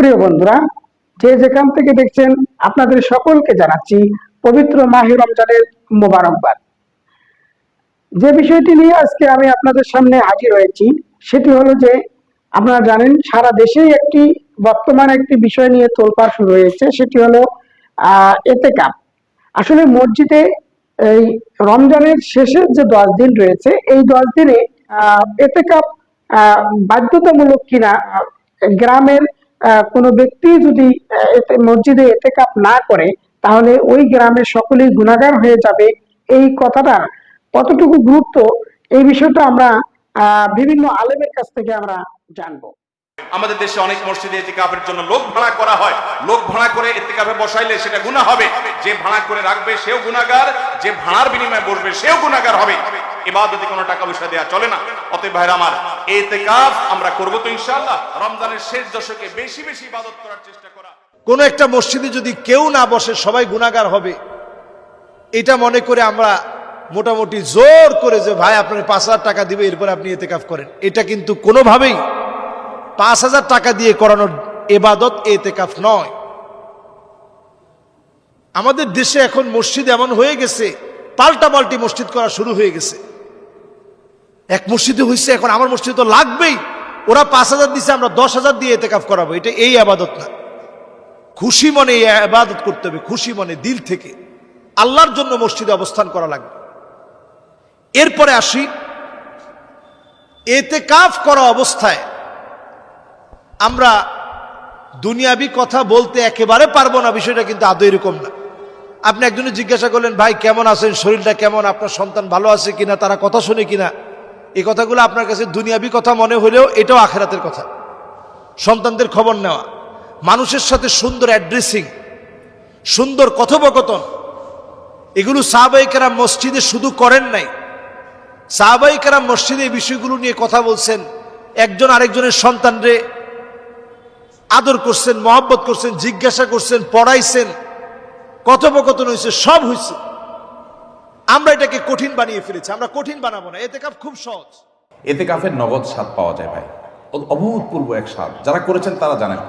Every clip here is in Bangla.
প্রিয় বন্ধুরা, যে যেখান থেকে দেখছেন আপনাদের সকলকে জানাচ্ছি পবিত্র মাহে রমজানের মোবারকবাদ। যে বিষয়টি নিয়ে আজকে আমি আপনাদের সামনে হাজির হয়েছি সেটি হলো যে আপনারা জানেন সারা দেশেই বর্তমানে একটি বিষয় নিয়ে তোলপাড় শুরু হয়েছে, সেটি হলো এতেকাফ। আসলে মসজিদে এই রমজানের শেষের যে 10 দিন রয়েছে, এই 10 দিনে এতেকাফ বাধ্যতামূলক কিনা, গ্রামের কোনো ব্যক্তি যদি মসজিদে এতেকাফ না করে তাহলে ওই গ্রামের সকলেই গুনাহগার হয়ে যাবে, এই কথাটা কতটুকু গুরুত্ব, এই বিষয়টা আমরা বিভিন্ন আলেমের কাছ থেকে আমরা জানবো। আমাদের দেশে অনেক মসজিদে ইতিকাফের জন্য লোক ভাড়া করা হয়। লোক ভাড়া করে ইতিকাফে বসাইলে সেটা গুনাহ হবে। যে ভাড়া করে রাখবে সেও গুনাহগার, যে ভাড়ার বিনিময়ে বসবে সেও গুনাহগার হবে। ইবাদতে কোনো টাকা পয়সা দেয়া চলে না। অতএব ভাইরা আমার, ইতিকাফ আমরা করব তো ইনশাআল্লাহ। রমজানের শেষ দশকে বেশি বেশি ইবাদত করার চেষ্টা করা। কোন একটা মসজিদে যদি কেউ না বসে সবাই গুনাহগার হবে, এটা মনে করে আমরা মোটামুটি জোর করে যে ভাই আপনার 5,000 টাকা দিবে এরপর আপনি ইতিকাফ করেন, এটা কিন্তু কোনোভাবেই 5,000 টাকা দিয়ে করানোর ইবাদত ইতিকাফ নয়। আমাদের দেশে এখন মসজিদ এমন হয়ে গেছে, পাল্টাপাল্টি মসজিদ করা শুরু হয়ে গেছে। এক মসজিদে হয়েছে, এখন আমার মসজিদে তো লাগবেই, ওরা 5,000 দিছে আমরা 10,000 দিয়ে ইতিকাফ করাবো। এটা এই ইবাদত না। খুশি মনে এই ইবাদত করতে হবে, খুশি মনে দিল থেকে আল্লাহর জন্য মসজিদে অবস্থান করা লাগবে। এরপরে আসি, ইতিকাফ করা অবস্থায় আমরা দুনিয়াবি কথা বলতে একেবারে পারবো না, বিষয়টা কিন্তু আদৌ এরকম না। আপনি একজনে জিজ্ঞাসা করলেন, ভাই কেমন আছেন, শরীরটা কেমন, আপনার সন্তান ভালো আছে কিনা, তারা কথা শুনে কিনা। এই কথাগুলো আপনার কাছে দুনিয়াবি কথা মনে হলেও এটাও আখিরাতের কথা। সন্তানদের খবর নেওয়া, মানুষের সাথে সুন্দর অ্যাড্রেসিং, সুন্দর কথোপকথন, এগুলো সাহাবায়ে কেরাম মসজিদে শুধু করেন নাই। সাহাবায়ে কেরাম মসজিদে এই বিষয়গুলো নিয়ে কথা বলছেন, একজন আরেকজনের সন্তানরে আদর করছেন, মহব্বত করছেন, জিজ্ঞাসা করছেন, পড়াইছেন, কথোপকথন হয়েছে, সব হয়েছে। আমরা এটাকে কঠিন বানিয়ে ফেলেছি। আমরা কঠিন বানাবো না, ইতিকাফ খুব সহজ। ইতিকাফের নগদ স্বাদ পাওয়া যায় ভাই, অভূতপূর্ব এক স্বাদ। যারা করেছেন তারা জানেন।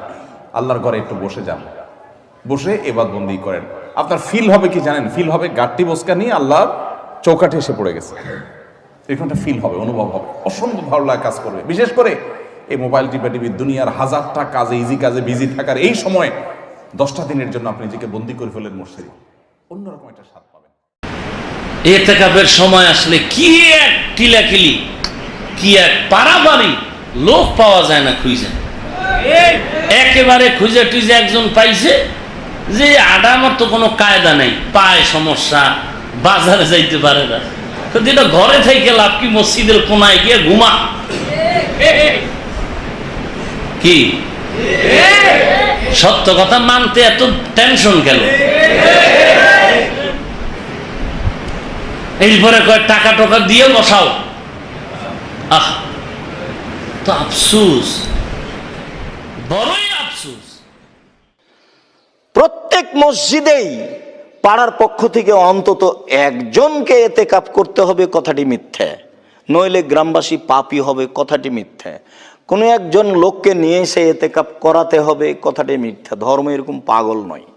আল্লাহর ঘরে একটু বসে যান, বসে ইবাদতবন্দি করেন। আপনার ফিল হবে কি জানেন? ফিল হবে গাট্টি বসকা নিয়ে আল্লাহর চৌকাঠে এসে পড়ে গেছে। এখানটা ফিল হবে, অনুভব হবে, অসম্ভব ভালো লাগা কাজ করবে। বিশেষ করে এই মোবাইল টিপি দুনিয়ার হাজারটা কাজে, ইজি কাজে বিজি থাকার এই সময় 10টা দিনের জন্য আপনি নিজেকে বন্দি করে ফেলেন মসজিদে, অন্যরকম একটা স্বাদ পাবেন। ইতিকাফের সময় আসলে কি এক কিলাকিলি, কি এক পারাবারি, লোক পাওয়া যায় না খুঁজে। একেবারে খুঁজে টুজে একজন পাইছে যে আডা আমার তো কোনো কায়দা নেই, পায় সমস্যা, বাজারে যাইতে পারে না, যেটা ঘরে থেকে লাভ কি, মসজিদের কোনায় গিয়ে ঘুমা। কি সত্য কথা মানতে এত টেনশন গেল? এরপরে কয় টাকা টাকা দিয়ে বসাও। আহ, তো আফসুস, বড়ই আফসুস। প্রত্যেক মসজিদেই পাড়ার পক্ষ থেকে অন্তত একজনকে ইতিকাফ করতে হবে, কথাটি মিথ্যে। নইলে গ্রামবাসী পাপী হবে, কথাটি মিথ্যে। কোনো একজন লোককে নিয়ে এসে ইতিকাফ করাতে হবে, কথাটি মিথ্যা। ধর্ম এরকম পাগল নয়।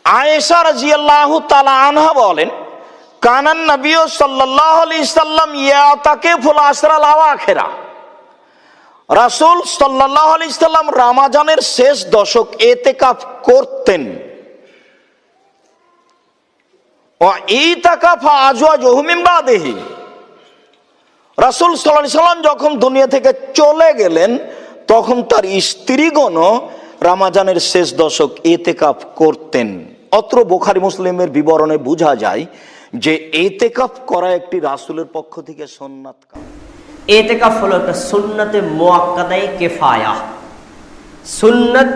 আয়েশা রাদিয়াল্লাহু তাআলা আনহা বলেন, কানান নবী সাল্লাল্লাহু আলাইহি সাল্লাম ইয়াতাকিফুল আশরাল আওয়াখিরা। রাসূল সাল্লাল্লাহু আলাইহি সাল্লাম রমজানের শেষ দশক ইতিকাফ করতেন। ওয়া ইতাকাফা আজওয়াজুহু মিন বাদিহি। রাসূল সাল্লাল্লাহু আলাইহি সাল্লাম যখন দুনিয়া থেকে চলে গেলেন তখন তার স্ত্রীগণও রমজানের শেষ দশক ইতিকাফ করতেন। অত্র বুখারী মুসলিমের বিবরণে বোঝা যায় যে ইতিকাফ করা একটি রাসূলের পক্ষ থেকে সুন্নাত কাজ। ইতিকাফ হলো একটা সুন্নতে মুআক্কাদায়ে কিফায়া। সুন্নাত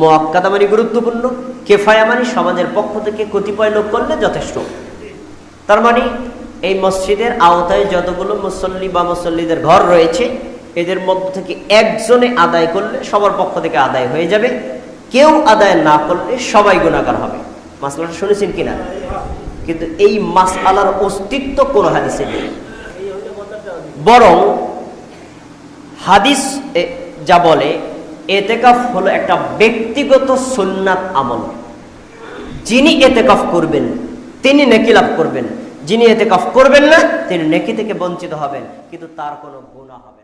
মুআক্কাদা মানে গুরুত্বপূর্ণ, কিফায়া মানে সমাজের পক্ষ থেকে কতিপয় লোক করলে যথেষ্ট। তার মানে এই মসজিদের আওতায় যতগুলো মুসল্লি বা মুসল্লিদের ঘর রয়েছে, এদের মধ্য থেকে একজনে আদায় করলে সবার পক্ষ থেকে আদায় হয়ে যাবে। কেউ আদায় না করলে সবাই গুনাহগার হবে। মাসআলাটা শুনেছেন কিনা? কিন্তু এই মাসআলার অস্তিত্ব কোন হাদিসে নেই, বরং হাদিস যা বলে এতেকাফ হলো একটা ব্যক্তিগত সুন্নাত আমল। যিনি এতেকাফ করবেন তিনি নেকি লাভ করবেন, যিনি এতেকাফ করবেন না তিনি নেকি থেকে বঞ্চিত হবেন, কিন্তু তার কোনো গুনাহ হবে না।